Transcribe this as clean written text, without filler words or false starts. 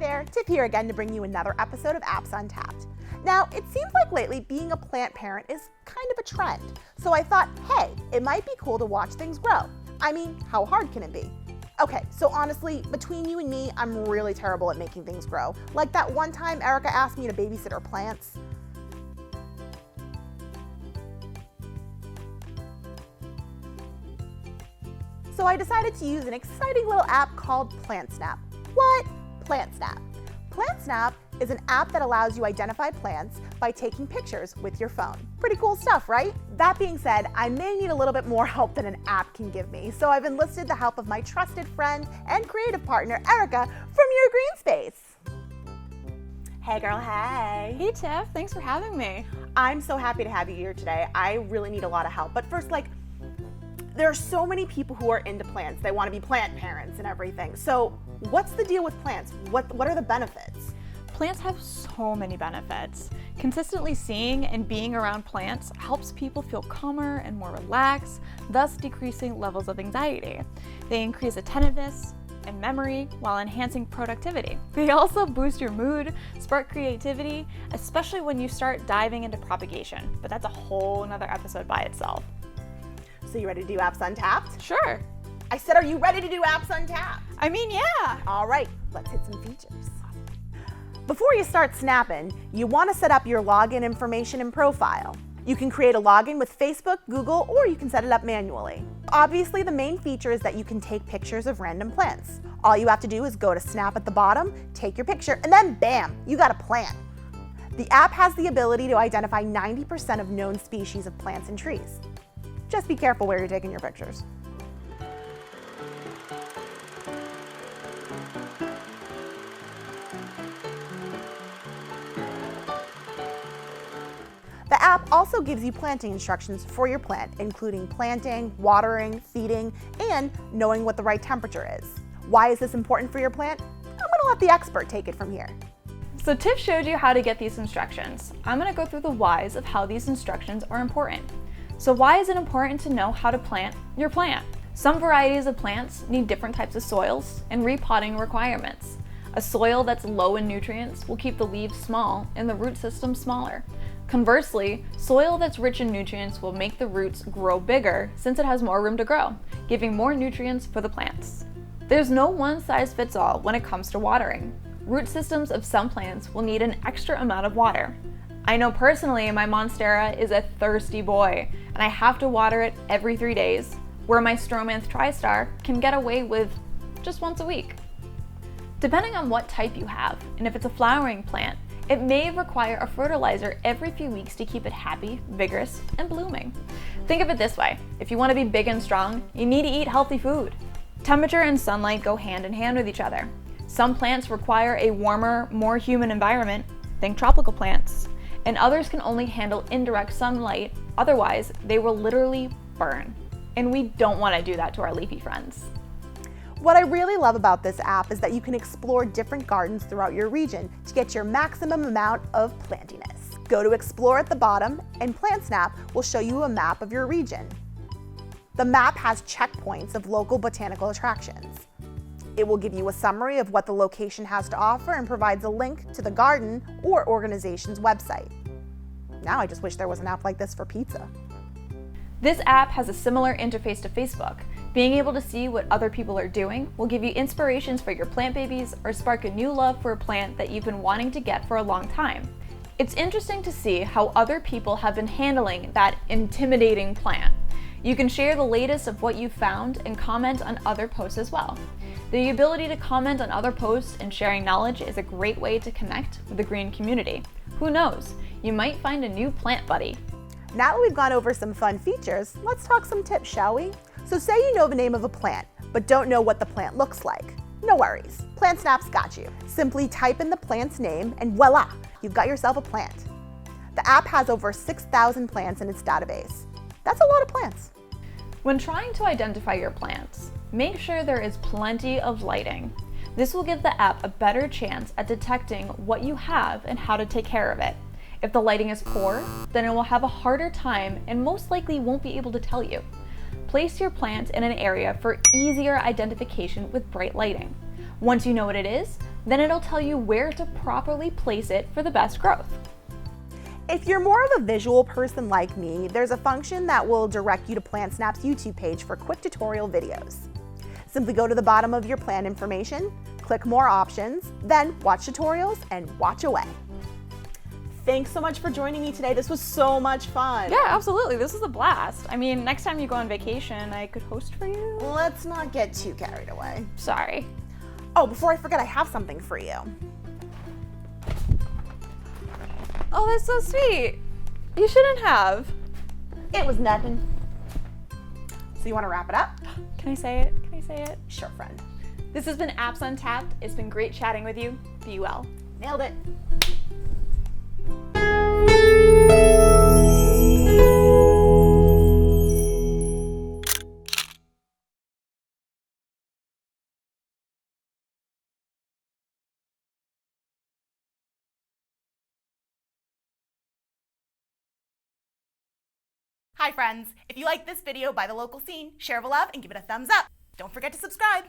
there, Tiff here again to bring you another episode of Apps Untapped. Now, it seems like lately being a plant parent is kind of a trend, so I thought, hey, it might be cool to watch things grow. I mean, how hard can it be? Okay, so honestly, between you and me, I'm really terrible at making things grow. Like that one time Erika asked me to babysit her plants. So I decided to use an exciting little app called PlantSnap. What? PlantSnap. PlantSnap is an app that allows you to identify plants by taking pictures with your phone. Pretty cool stuff, right? That being said, I may need a little bit more help than an app can give me, so I've enlisted the help of my trusted friend and creative partner, Erika, from Your Green Space. Hey girl, hey. Hey Tiff, thanks for having me. I'm so happy to have you here today. I really need a lot of help, but first, there are so many people who are into plants. They want to be plant parents and everything. So what's the deal with plants? What are the benefits? Plants have so many benefits. Consistently seeing and being around plants helps people feel calmer and more relaxed, thus decreasing levels of anxiety. They increase attentiveness and memory while enhancing productivity. They also boost your mood, spark creativity, especially when you start diving into propagation. But that's a whole nother episode by itself. So you ready to do Apps Untapped? Sure. I said, are you ready to do Apps Untapped? I mean, yeah. All right, let's hit some features. Before you start snapping, you want to set up your login information and profile. You can create a login with Facebook, Google, or you can set it up manually. Obviously, the main feature is that you can take pictures of random plants. All you have to do is go to Snap at the bottom, take your picture, and then bam, you got a plant. The app has the ability to identify 90% of known species of plants and trees. Just be careful where you're taking your pictures. The app also gives you planting instructions for your plant, including planting, watering, feeding, and knowing what the right temperature is. Why is this important for your plant? I'm gonna let the expert take it from here. So Tiff showed you how to get these instructions. I'm gonna go through the whys of how these instructions are important. So why is it important to know how to plant your plant? Some varieties of plants need different types of soils and repotting requirements. A soil that's low in nutrients will keep the leaves small and the root system smaller. Conversely, soil that's rich in nutrients will make the roots grow bigger since it has more room to grow, giving more nutrients for the plants. There's no one-size-fits-all when it comes to watering. Root systems of some plants will need an extra amount of water. I know personally my Monstera is a thirsty boy, and I have to water it every 3 days, where my Stromanth TriStar can get away with just once a week. Depending on what type you have, and if it's a flowering plant, it may require a fertilizer every few weeks to keep it happy, vigorous, and blooming. Think of it this way: if you want to be big and strong, you need to eat healthy food. Temperature and sunlight go hand in hand with each other. Some plants require a warmer, more humid environment, think tropical plants, and others can only handle indirect sunlight, otherwise they will literally burn. And we don't want to do that to our leafy friends. What I really love about this app is that you can explore different gardens throughout your region to get your maximum amount of plantiness. Go to Explore at the bottom, and PlantSnap will show you a map of your region. The map has checkpoints of local botanical attractions. It will give you a summary of what the location has to offer and provides a link to the garden or organization's website. Now I just wish there was an app like this for pizza. This app has a similar interface to Facebook. Being able to see what other people are doing will give you inspirations for your plant babies or spark a new love for a plant that you've been wanting to get for a long time. It's interesting to see how other people have been handling that intimidating plant. You can share the latest of what you found and comment on other posts as well. The ability to comment on other posts and sharing knowledge is a great way to connect with the green community. Who knows, you might find a new plant buddy. Now that we've gone over some fun features, let's talk some tips, shall we? So say you know the name of a plant, but don't know what the plant looks like. No worries, PlantSnap's got you. Simply type in the plant's name and voila, you've got yourself a plant. The app has over 6,000 plants in its database. That's a lot of plants. When trying to identify your plants, make sure there is plenty of lighting. This will give the app a better chance at detecting what you have and how to take care of it. If the lighting is poor, then it will have a harder time and most likely won't be able to tell you. Place your plant in an area for easier identification with bright lighting. Once you know what it is, Then it'll tell you where to properly place it for the best growth. If you're more of a visual person like me, there's a function that will direct you to PlantSnap's YouTube page for quick tutorial videos. Simply go to the bottom of your plant information, click More Options, then Watch Tutorials, and watch away. Thanks so much for joining me today. This was so much fun. Yeah, absolutely. This was a blast. I mean, next time you go on vacation, I could host for you. Let's not get too carried away. Sorry. Oh, before I forget, I have something for you. Oh, that's so sweet. You shouldn't have. It was nothing. So you want to wrap it up? Can I say it? Can I say it? Sure, friend. This has been Apps Untapped. It's been great chatting with you. Be well. Nailed it. Hi friends, if you like this video by the local scene, share the love and give it a thumbs up. Don't forget to subscribe.